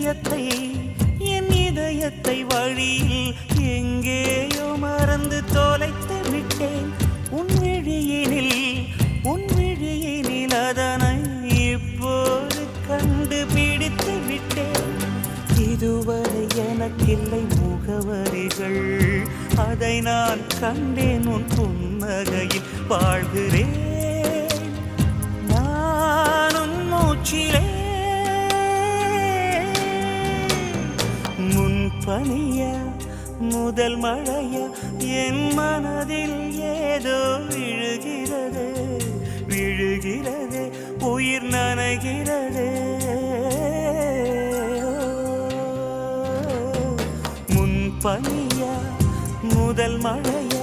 நிஜத்தை என் இதயத்தை வழியில் எங்கேயோ மறந்து தொலைத்து விட்டேன். உன் விழியினில் அதனை இப்போது கண்டுபிடித்து விட்டேன். இதுவரை எனக்கில்லை முகவரிகள், அதை நான் கண்டேன் உன் புன்னகையில். வாழ்கிறேன் நான் உன் மூச்சிலே. முன்பனியா முதல் மழையா என் மனதில் ஏதோ விழுகிறது விழுகிறது, உயிர் நனைகிறது. முன்பனியா முதல் மழையா